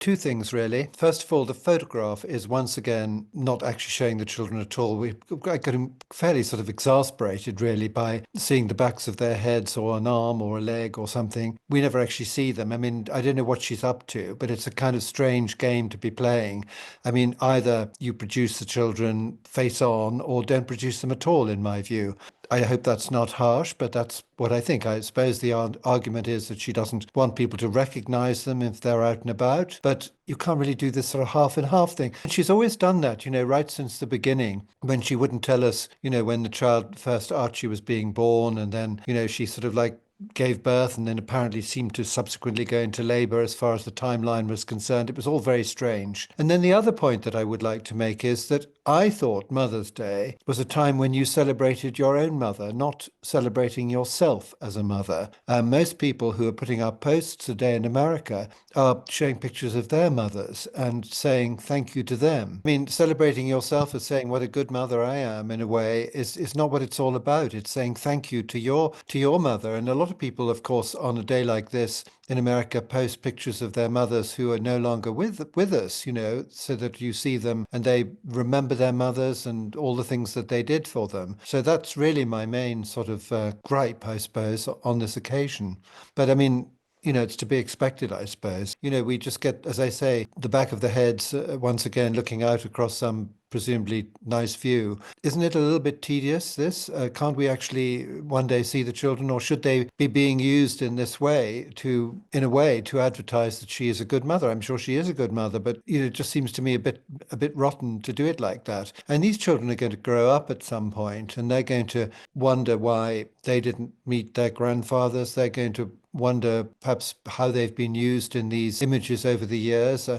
Two things, really. First of all, the photograph is once again not actually showing the children at all. I got fairly sort of exasperated, really, by seeing the backs of their heads or an arm or a leg or something. We never actually see them. I mean, I don't know what she's up to, but it's a kind of strange game to be playing. I mean, either you produce the children face on or don't produce them at all, in my view. I hope that's not harsh, but that's what I think. I suppose the argument is that she doesn't want people to recognize them if they're out and about, but you can't really do this sort of half and half thing. And she's always done that, right since the beginning, when she wouldn't tell us, when the child first Archie was being born, and then, she sort of like gave birth and then apparently seemed to subsequently go into labor as far as the timeline was concerned. It was all very strange. And then the other point that I would like to make is that I thought Mother's Day was a time when you celebrated your own mother, not celebrating yourself as a mother. Most people who are putting up posts today in America are showing pictures of their mothers and saying thank you to them. I mean, celebrating yourself as saying what a good mother I am in a way is not what it's all about. It's saying thank you to your mother. And a lot of people, of course, on a day like this in America post pictures of their mothers who are no longer with us, so that you see them and they remember their mothers and all the things that they did for them. So that's really my main sort of gripe, I suppose, on this occasion. But I mean, it's to be expected, I suppose. We just get, as I say, the back of the heads once again looking out across some presumably nice view. Isn't it a little bit tedious, this? Can't we actually one day see the children, or should they be being used in this way in a way, to advertise that she is a good mother? I'm sure she is a good mother, but it just seems to me a bit rotten to do it like that. And these children are going to grow up at some point, and they're going to wonder why they didn't meet their grandfathers. They're going to wonder perhaps how they've been used in these images over the years.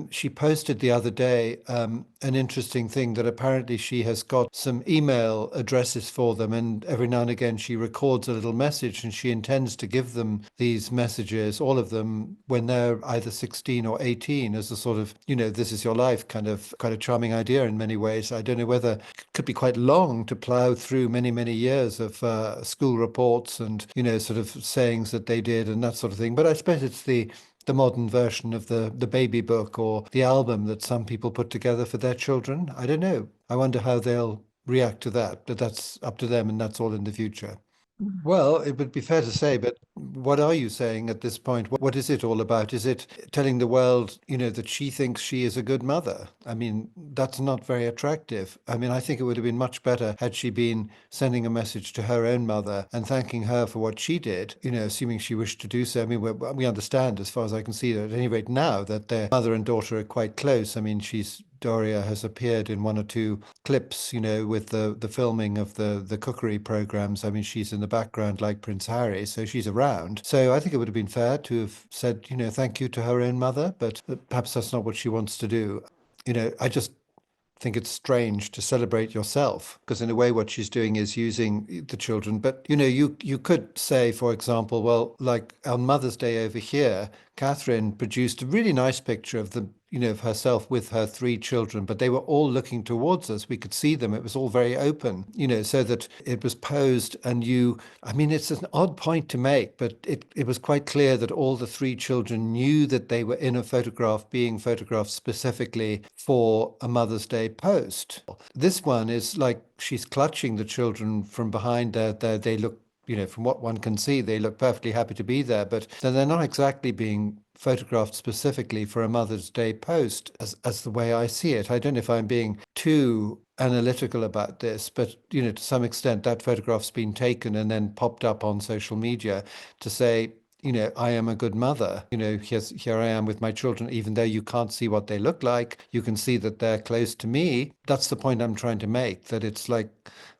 She posted the other day an interesting thing that apparently she has got some email addresses for them, and every now and again she records a little message, and she intends to give them these messages, all of them, when they're either 16 or 18, as a sort of, this is your life kind of charming idea in many ways. I don't know whether it could be quite long to plow through many, many years of school reports and, sort of sayings that they did and that sort of thing. But I suppose it's the modern version of the baby book or the album that some people put together for their children. I don't know. I wonder how they'll react to that, but that's up to them, and that's all in the future. Well, it would be fair to say, but what are you saying at this point? What is it all about? Is it telling the world, that she thinks she is a good mother? I mean, that's not very attractive. I mean, I think it would have been much better had she been sending a message to her own mother and thanking her for what she did, assuming she wished to do so. I mean, we understand, as far as I can see, that at any rate now that their mother and daughter are quite close. I mean, Doria has appeared in one or two clips, with the filming of the cookery programs. I mean, she's in the background like Prince Harry, so she's around. So I think it would have been fair to have said, thank you to her own mother, but perhaps that's not what she wants to do. I just think it's strange to celebrate yourself, because in a way what she's doing is using the children. But you could say, for example, well, like on Mother's Day over here, Catherine produced a really nice picture of of herself with her three children, but they were all looking towards us. We could see them. It was all very open, so that it was posed. And I mean, it's an odd point to make, but it was quite clear that all the three children knew that they were in a photograph, being photographed specifically for a Mother's Day post. This one is like she's clutching the children from behind there. They look, from what one can see, they look perfectly happy to be there, but they're not exactly being photographed specifically for a Mother's Day post, as the way I see it. I don't know if I'm being too analytical about this, but to some extent that photograph's been taken and then popped up on social media to say, I am a good mother. Here I am with my children, even though you can't see what they look like. You can see that they're close to me. That's the point I'm trying to make, that it's like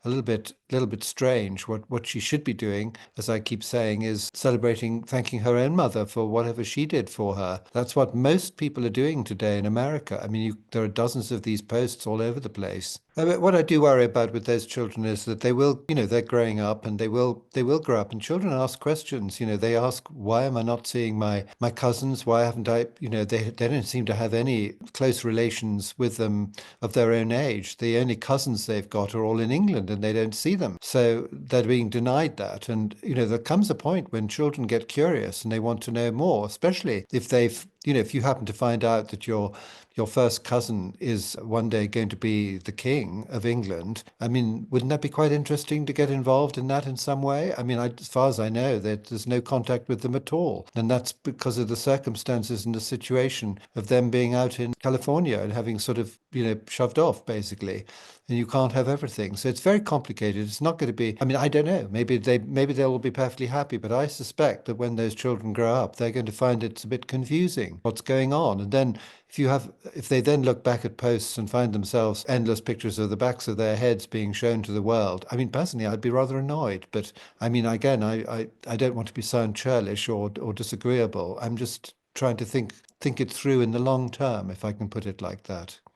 a little bit strange. What she should be doing, as I keep saying, is thanking her own mother for whatever she did for her. That's what most people are doing today in America. I mean, there are dozens of these posts all over the place. What I do worry about with those children is that they will, they're growing up, and they will grow up, and children ask questions. They ask, why am I not seeing my cousins? Why haven't I, they don't seem to have any close relations with them of their own age. The only cousins they've got are all in England, and they don't see them. So they're being denied that. And, there comes a point when children get curious and they want to know more, especially if they've if you happen to find out that your first cousin is one day going to be the king of England, I mean, wouldn't that be quite interesting to get involved in that in some way? I mean, as far as I know, there's no contact with them at all. And that's because of the circumstances and the situation of them being out in California and having sort of, shoved off basically. And you can't have everything. So it's very complicated. It's not going to be, I mean, I don't know. Maybe they'll all be perfectly happy, but I suspect that when those children grow up, they're going to find it's a bit confusing what's going on. And then if they then look back at posts and find themselves endless pictures of the backs of their heads being shown to the world, I mean, personally, I'd be rather annoyed. But I mean, again, I don't want to be sound churlish or disagreeable. I'm just trying to think it through in the long term, if I can put it like that.